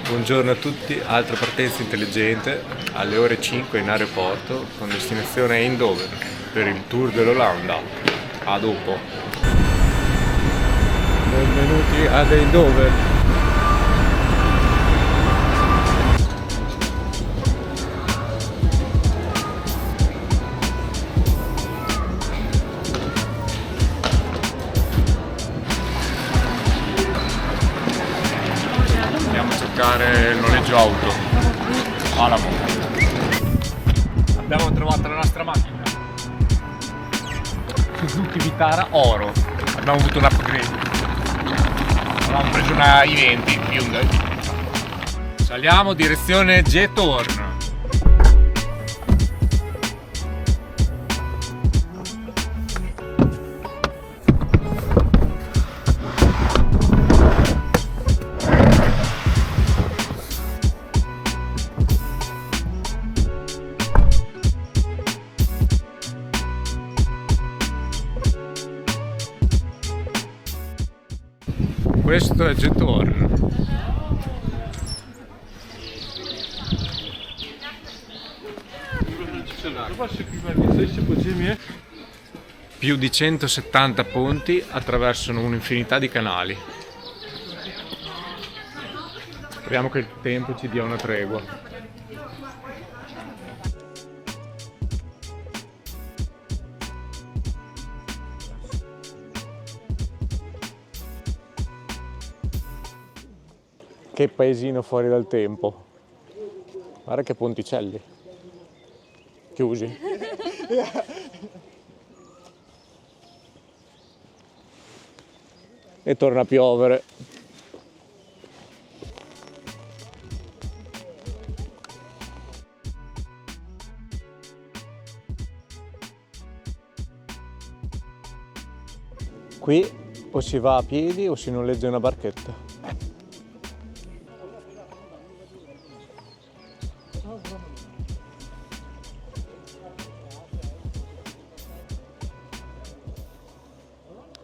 Buongiorno a tutti, altra partenza intelligente alle ore 5 in aeroporto con destinazione Eindhoven per il Tour dell'Olanda. A dopo. Benvenuti ad Eindhoven. Il noleggio auto Alamo. Abbiamo trovato la nostra macchina Suzuki Vitara oro. Abbiamo avuto un upgrade, abbiamo preso una i20 Hyundai. Saliamo direzione J-Torn. Questo è J-Torn. Più di 170 ponti attraversano un'infinità di canali. Speriamo che il tempo ci dia una tregua. Che paesino fuori dal tempo. Guarda che ponticelli. Chiusi. E torna a piovere. Qui o si va a piedi o si noleggia una barchetta.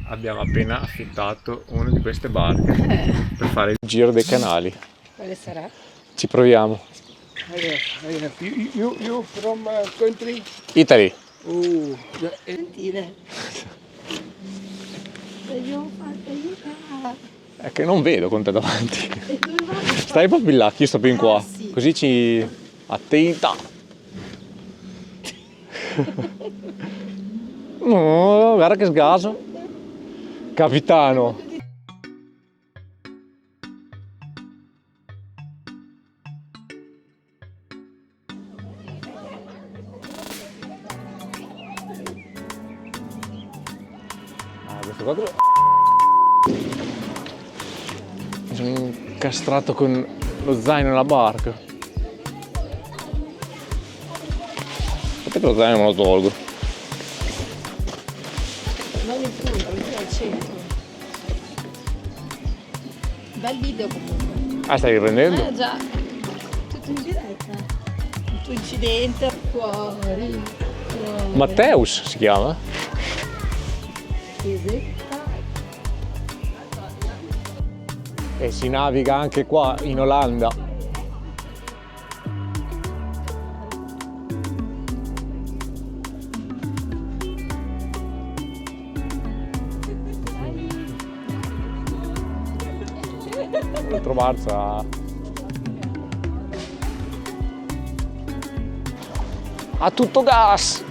Abbiamo appena affittato una di queste barche per fare il giro dei canali. Quale sarà? Ci proviamo. You from country? Italy. Oh, Sentire. È che non vedo con te davanti. Stai proprio là, io sto più in qua. Sì. Così ci... Attenta! Oh, guarda che sgaso. Capitano. Questo qua mi sono incastrato con lo zaino nella barca. Aspetta che lo zaino me lo tolgo. Non in punta, qui al centro. Bel video comunque. Ah, stai riprendendo? Già. Tutto in diretta. Il tuo incidente fuori. Matteus si chiama? Chiesetta. E si naviga anche qua in Olanda. Trovarsa a tutto gas.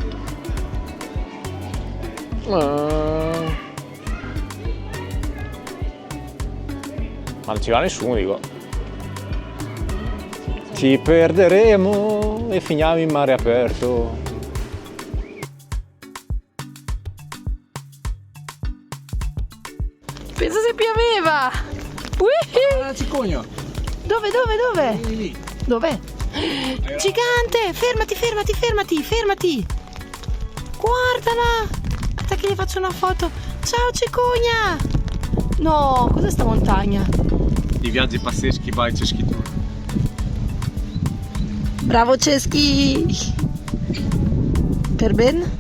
Ma non ci va nessuno, dico. Ci perderemo e finiamo in mare aperto. Pensa se pioveva. la cicogna. Dove? Lì. Dov'è? Gigante! Fermati! Guardala! Aspetta che gli faccio una foto. Ciao cicogna! No, cos'è sta montagna? I viaggi pazzeschi by Ceschi Tour. Bravo Ceschi! Per ben?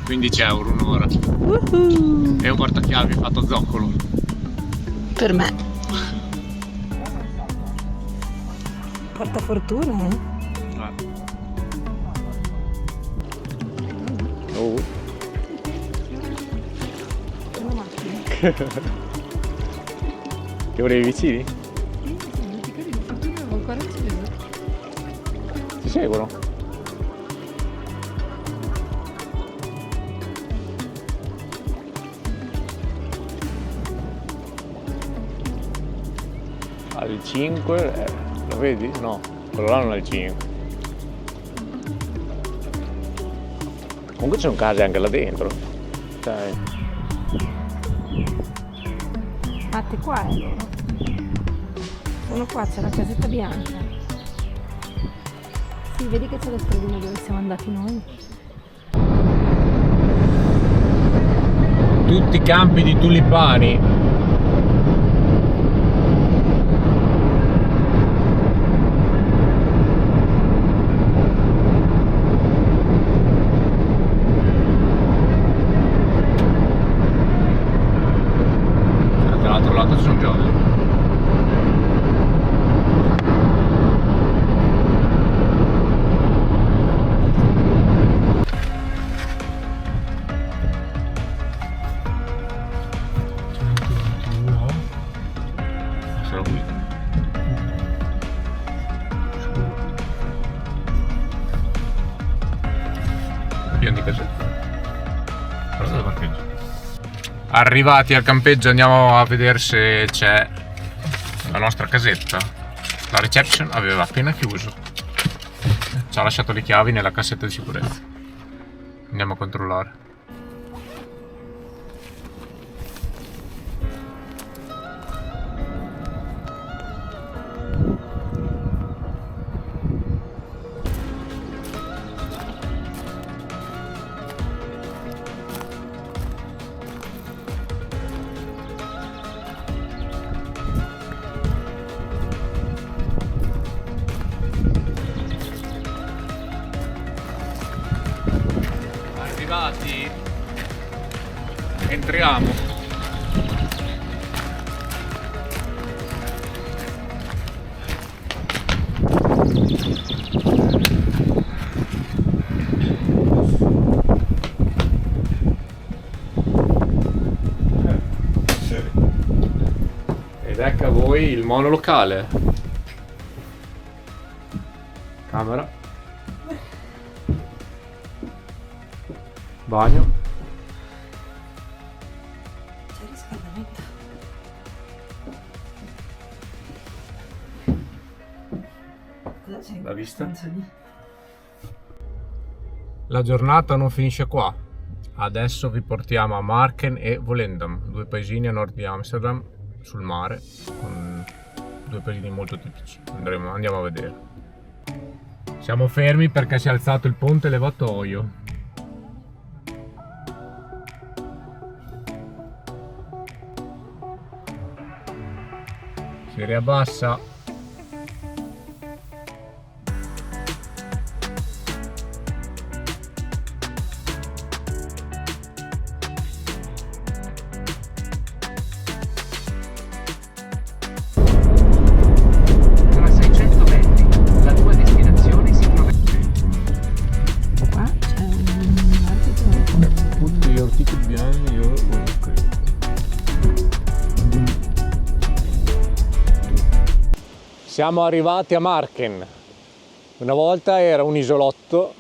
15 euro un'ora. E un portachiavi fatto zoccolo. Per me. Porta fortuna, eh? Oh. Una macchina. Che volevi vicini? Sì, sono tutti carini, fortuna non ancora ci vedo. Ti seguono? Al 5, lo vedi? No, quello là non è il 5. Comunque ci sono case anche là dentro. Cioè, Fate qua, loro. Sono qua, c'è la casetta bianca. Sì, vedi che c'è lo stradino dove siamo andati noi. tutti campi di tulipani. Dall'altro lato ci sono gialli. Pieno di casette. Guarda dove parcheggio. Arrivati al campeggio andiamo a vedere se c'è la nostra casetta. La reception aveva appena chiuso. Ci ha lasciato le chiavi nella cassetta di sicurezza. Andiamo a controllare. Arrivati, entriamo. Ed ecco a voi il monolocale. Camera. Bagno. C'è il riscaldamento. Cosa c'è? La vista? Stanza lì? La giornata non finisce qua. Adesso vi portiamo a Marken e Volendam, due paesini a nord di Amsterdam, sul mare, con due paesini molto tipici. Andiamo a vedere. Siamo fermi perché si è alzato il ponte levatoio. Si riabbassa. Tra 600 metri, la tua destinazione si trova. Qua c'è un altro. Put your ticket behind your windscreen. Siamo arrivati a Marken. Una volta era un isolotto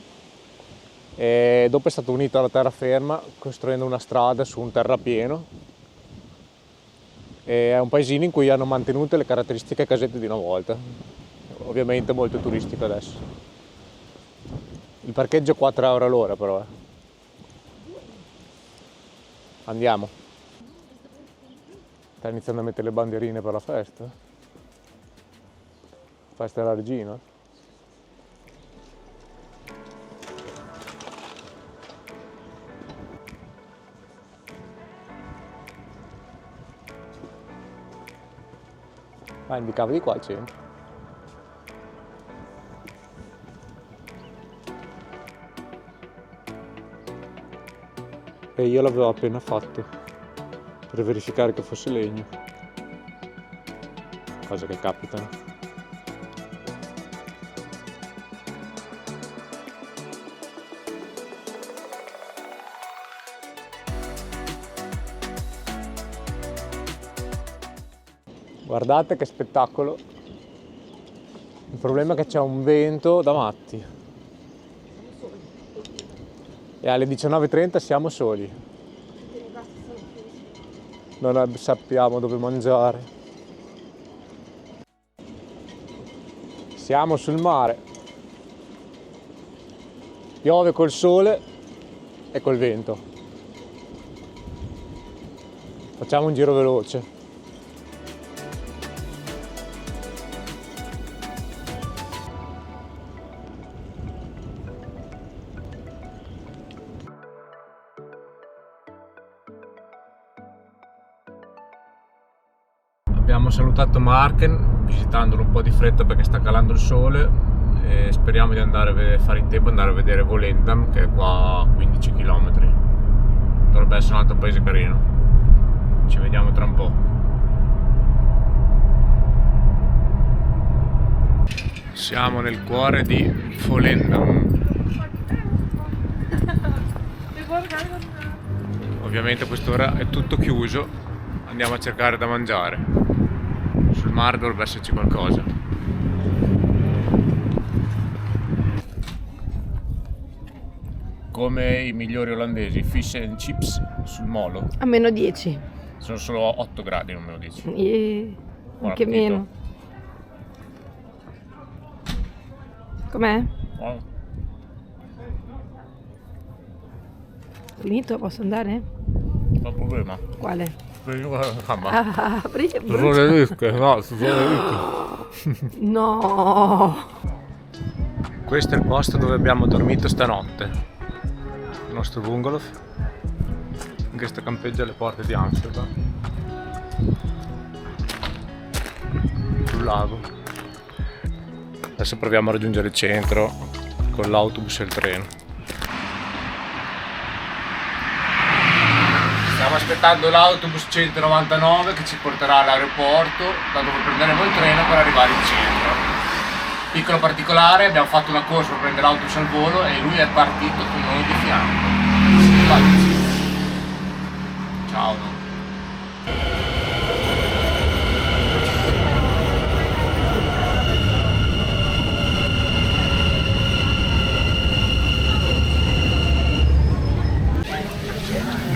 e dopo è stato unito alla terraferma costruendo una strada su un terrapieno. E è un paesino in cui hanno mantenute le caratteristiche casette di una volta. Ovviamente molto turistico adesso. Il parcheggio è 4 euro all'ora però. Andiamo. Sta iniziando a mettere le bandierine per la festa. Festa della regina. Ah, indicava di qua il centro. E io l'avevo appena fatto per verificare che fosse legno. Cose che capitano. Guardate che spettacolo. Il problema è che c'è un vento da matti. E alle 19:30 siamo soli. Non sappiamo dove mangiare. Siamo sul mare. Piove col sole e col vento. Facciamo un giro veloce. Abbiamo salutato Marken visitandolo un po' di fretta perché sta calando il sole e speriamo di fare in tempo ad andare a vedere Volendam, che è qua a 15 km. Dovrebbe essere un altro paese carino. Ci vediamo tra un po'. Siamo nel cuore di Volendam. Ovviamente a quest'ora è tutto chiuso. Andiamo a cercare da mangiare. Sul mare dovrebbe esserci qualcosa. Come i migliori olandesi, fish and chips sul molo. A meno 10. Sono solo 8 gradi, non me lo dici. Buon anche appetito. meno. Com'è? Buono. Finito? Posso andare? Non ho problema. Quale? Ah, Apri. sono le rische, no, sono le rische. No. Questo è il posto dove abbiamo dormito stanotte. Il nostro bungalow. Questo campeggia alle porte di Amsterdam. Sul lago. Adesso proviamo a raggiungere il centro con l'autobus e il treno. Stiamo aspettando l'autobus 199 che ci porterà all'aeroporto, da dove prenderemo il treno per arrivare in centro. Piccolo particolare, abbiamo fatto una corsa per prendere l'autobus al volo e lui è partito con noi di fianco. Si va in centro. Ciao.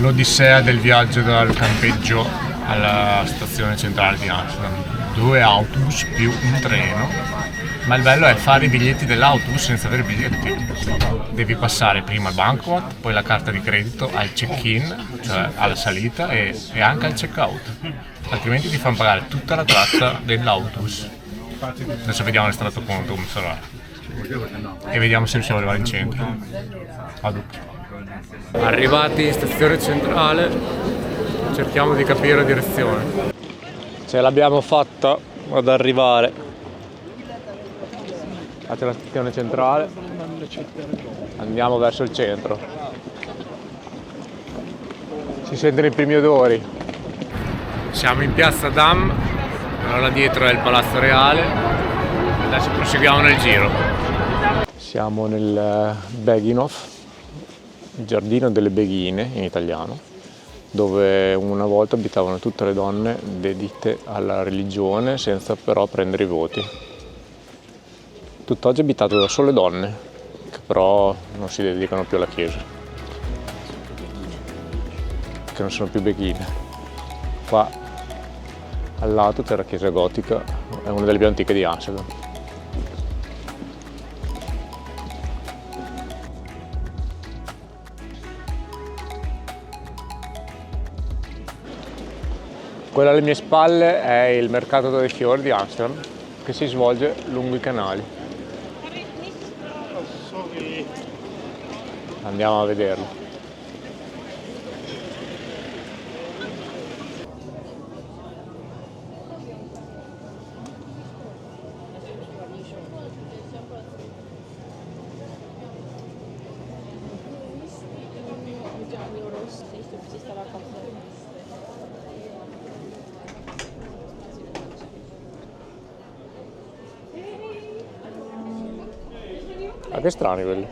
L'odissea del viaggio dal campeggio alla stazione centrale di Amsterdam. 2 autobus più un treno, ma il bello è fare i biglietti dell'autobus senza avere biglietti. Devi passare prima il bancomat, poi la carta di credito al check-in, cioè alla salita e anche al check-out, altrimenti ti fanno pagare tutta la tratta dell'autobus. Adesso vediamo l'estratto conto come sarà e vediamo se riusciamo ad arrivare in centro. A dopo. Arrivati in stazione centrale, cerchiamo di capire la direzione. Ce l'abbiamo fatta ad arrivare alla stazione centrale. Andiamo verso il centro. Si sentono i primi odori. Siamo in piazza Dam, là dietro è il Palazzo Reale. Adesso proseguiamo nel giro. Siamo nel Beginhof, il giardino delle beghine in italiano, dove una volta abitavano tutte le donne dedite alla religione senza però prendere i voti. Tutt'oggi è abitato da sole donne, che però non si dedicano più alla chiesa, che non sono più beghine. Qua al lato c'è la chiesa gotica, è una delle più antiche di Amsterdam. Quello alle mie spalle è il mercato dei fiori di Amsterdam, che si svolge lungo i canali. Andiamo a vederlo. Ah, che strani quelli.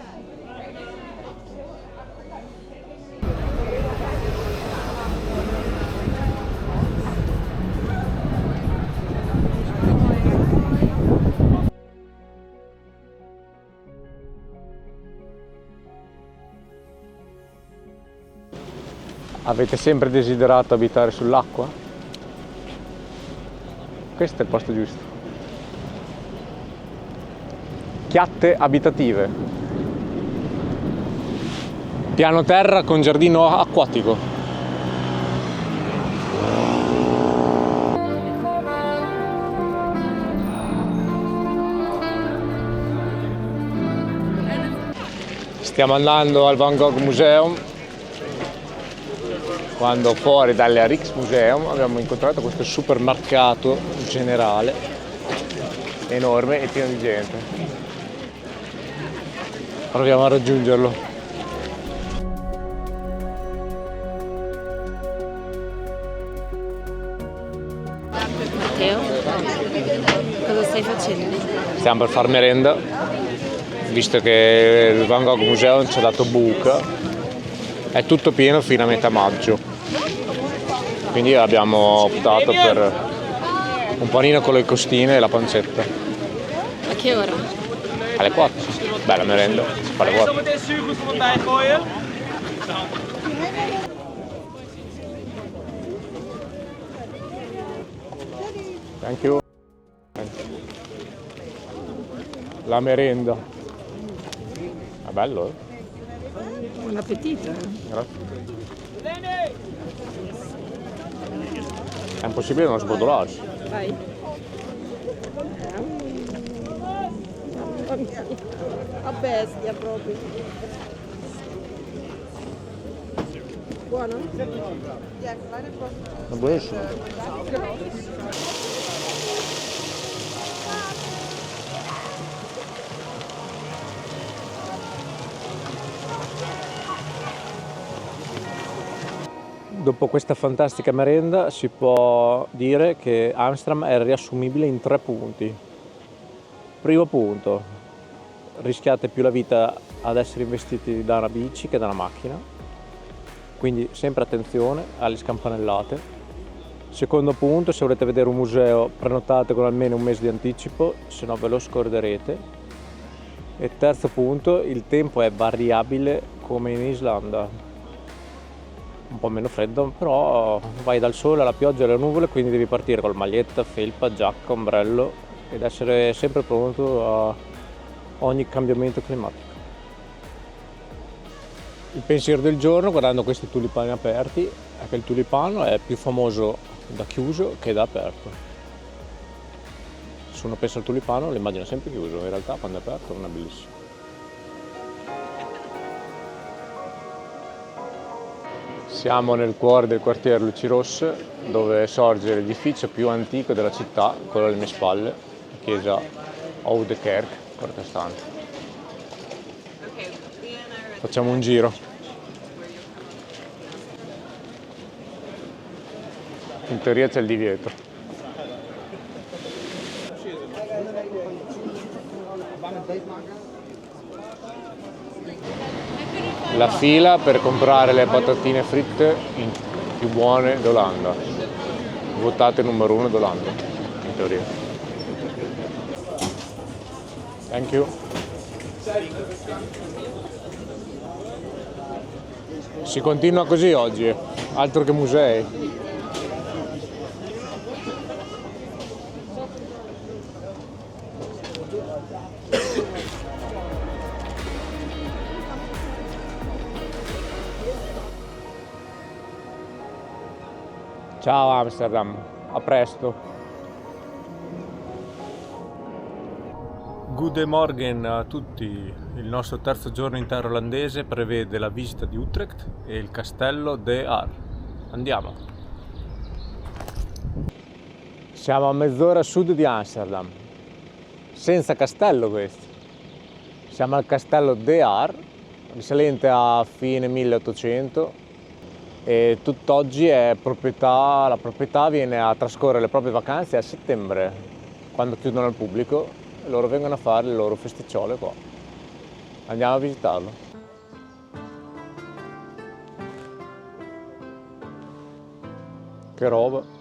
Avete sempre desiderato abitare sull'acqua? Questo è il posto giusto. Chiatte abitative. Piano terra con giardino acquatico. Stiamo andando al Van Gogh Museum, quando fuori dalle Rijksmuseum abbiamo incontrato questo supermercato generale enorme e pieno di gente. Proviamo a raggiungerlo. Matteo, cosa stai facendo? Stiamo per far merenda, visto che il Van Gogh Museum ci ha dato buca, è tutto pieno fino a metà maggio, quindi abbiamo optato per un panino con le costine e la pancetta. A che ora? Alle 4, bella merenda, si fa alle 4. Thank you. La merenda. È bello, eh? Buon appetito. Grazie. È impossibile non sbodolarsi. Vai. A bestia proprio. Buono? È buonissimo. Dopo questa fantastica merenda si può dire che Amsterdam è riassumibile in 3 punti. Primo punto, rischiate più la vita ad essere investiti da una bici che da una macchina, quindi sempre attenzione alle scampanellate. Secondo punto, se volete vedere un museo prenotate con almeno un mese di anticipo, se no ve lo scorderete. E terzo punto, il tempo è variabile come in Islanda. Un po' meno freddo, però vai dal sole alla pioggia e alle nuvole, quindi devi partire con maglietta, felpa, giacca, ombrello ed essere sempre pronto a ogni cambiamento climatico. Il pensiero del giorno, guardando questi tulipani aperti, è che il tulipano è più famoso da chiuso che da aperto. Se uno pensa al tulipano lo immagina sempre chiuso, in realtà quando è aperto non è bellissimo. Siamo nel cuore del quartiere Luci Rosse, dove sorge l'edificio più antico della città, quello alle mie spalle, la chiesa Oude Kerk protestante. Facciamo un giro. In teoria c'è il divieto. La fila per comprare le patatine fritte più buone d'Olanda, votate numero 1 d'Olanda, in teoria. Thank you. Si continua così oggi, altro che musei. Ciao Amsterdam, a presto. Good morning a tutti. Il nostro terzo giorno in terra olandese prevede la visita di Utrecht e il castello De Aar. Andiamo. Siamo a mezz'ora a sud di Amsterdam. Senza castello questo. Siamo al castello De Aar, risalente a fine 1800. E tutt'oggi è proprietà, la proprietà viene a trascorrere le proprie vacanze a settembre, quando chiudono al pubblico e loro vengono a fare le loro festicciole qua. Andiamo a visitarlo. Che roba!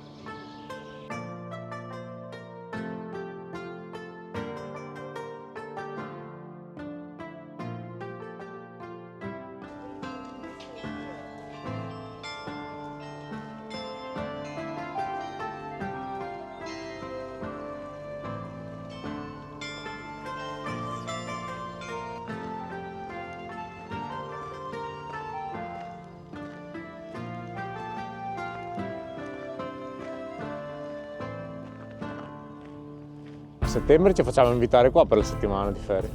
settembre ci facciamo invitare qua per la settimana di ferie.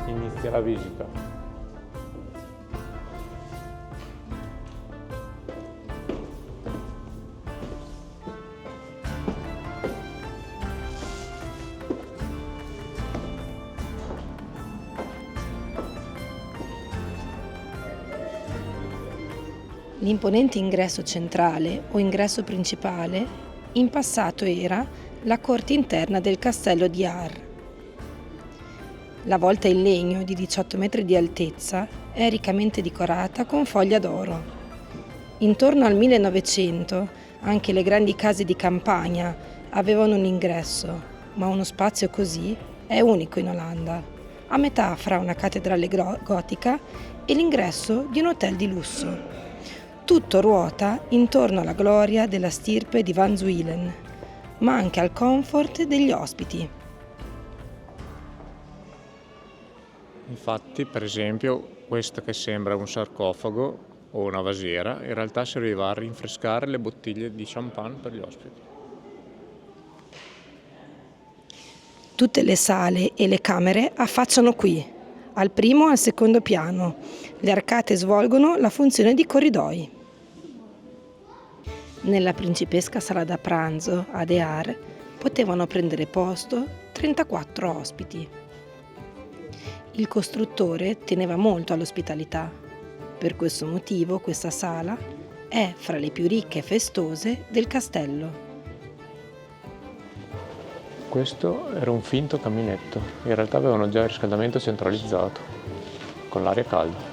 Inizia la visita. L'imponente ingresso centrale o ingresso principale in passato era la corte interna del castello di Ar. La volta in legno di 18 metri di altezza è riccamente decorata con foglia d'oro. Intorno al 1900 anche le grandi case di campagna avevano un ingresso, ma uno spazio così è unico in Olanda, a metà fra una cattedrale gotica e l'ingresso di un hotel di lusso. Tutto ruota intorno alla gloria della stirpe di Van Zuylen, ma anche al comfort degli ospiti. Infatti, per esempio, questo che sembra un sarcofago o una vasiera, in realtà serviva a rinfrescare le bottiglie di champagne per gli ospiti. Tutte le sale e le camere affacciano qui, al primo e al secondo piano. Le arcate svolgono la funzione di corridoi. Nella principesca sala da pranzo a De Aar potevano prendere posto 34 ospiti. Il costruttore teneva molto all'ospitalità. Per questo motivo questa sala è fra le più ricche e festose del castello. Questo era un finto caminetto, in realtà avevano già il riscaldamento centralizzato, con l'aria calda.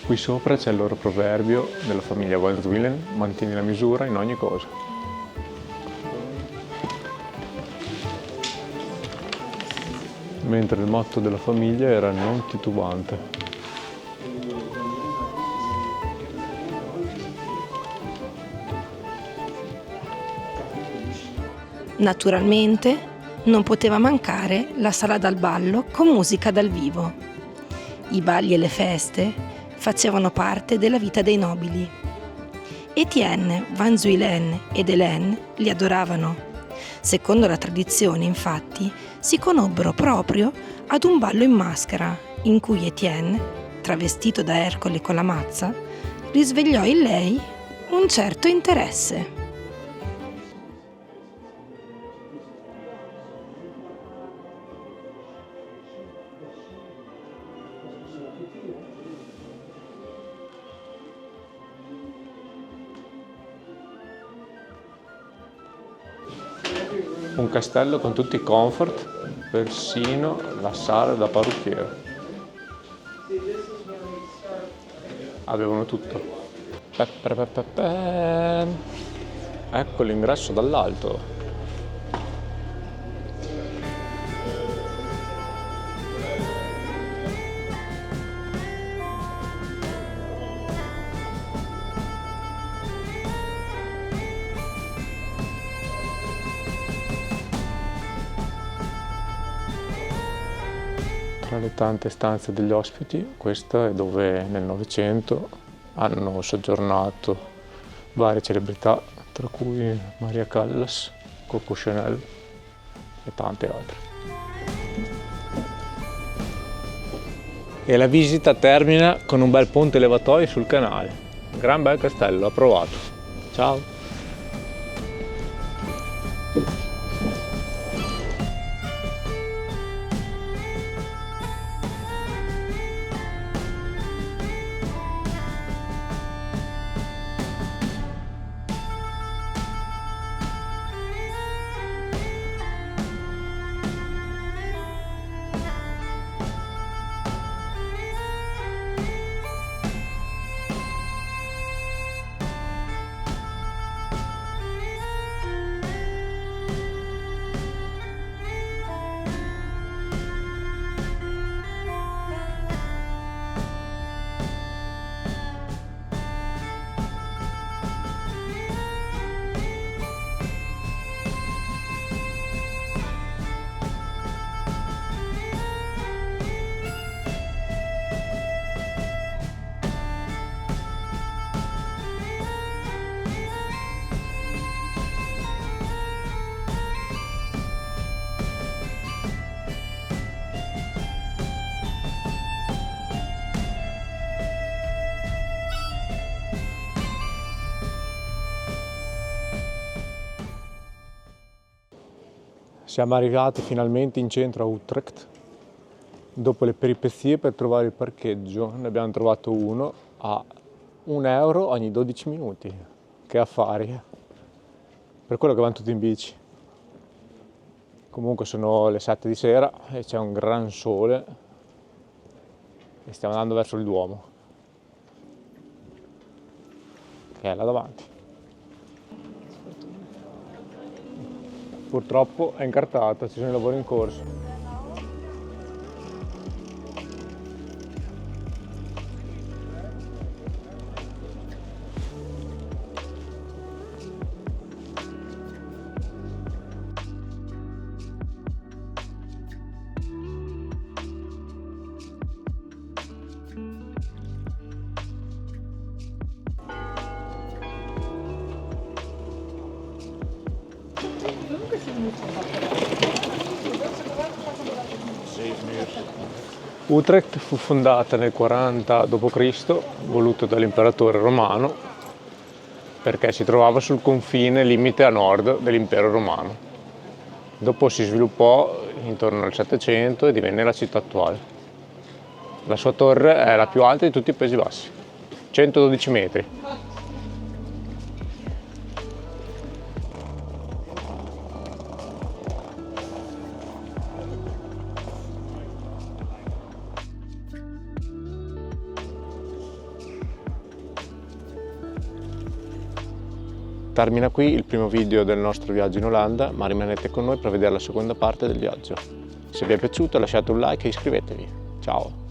Qui sopra c'è il loro proverbio della famiglia Van Zuylen: mantieni la misura in ogni cosa. Mentre il motto della famiglia era non titubante. Naturalmente non poteva mancare la sala dal ballo con musica dal vivo. I balli e le feste facevano parte della vita dei nobili. Etienne, Van Zuylen ed Hélène li adoravano. Secondo la tradizione, infatti, si conobbero proprio ad un ballo in maschera, in cui Etienne, travestito da Ercole con la mazza, risvegliò in lei un certo interesse. Un castello con tutti i comfort, persino la sala da parrucchiere. Avevano tutto. Ecco l'ingresso dall'alto. Tra le tante stanze degli ospiti, questa è dove nel Novecento hanno soggiornato varie celebrità, tra cui Maria Callas, Coco Chanel e tante altre. E la visita termina con un bel ponte levatoio sul canale. Gran bel castello, approvato. Ciao! Siamo arrivati finalmente in centro a Utrecht. Dopo le peripezie per trovare il parcheggio, ne abbiamo trovato uno a €1 ogni 12 minuti. Che affari! Per quello che vanno tutti in bici. Comunque sono le 7 di sera e c'è un gran sole e stiamo andando verso il Duomo, che è là davanti. Purtroppo è incartata, ci sono i lavori in corso. Utrecht fu fondata nel 40 d.C., voluto dall'imperatore romano, perché si trovava sul confine limite a nord dell'impero romano. Dopo si sviluppò intorno al 700 e divenne la città attuale. La sua torre è la più alta di tutti i Paesi Bassi, 112 metri. Termina qui il primo video del nostro viaggio in Olanda, ma rimanete con noi per vedere la seconda parte del viaggio. Se vi è piaciuto lasciate un like e iscrivetevi. Ciao!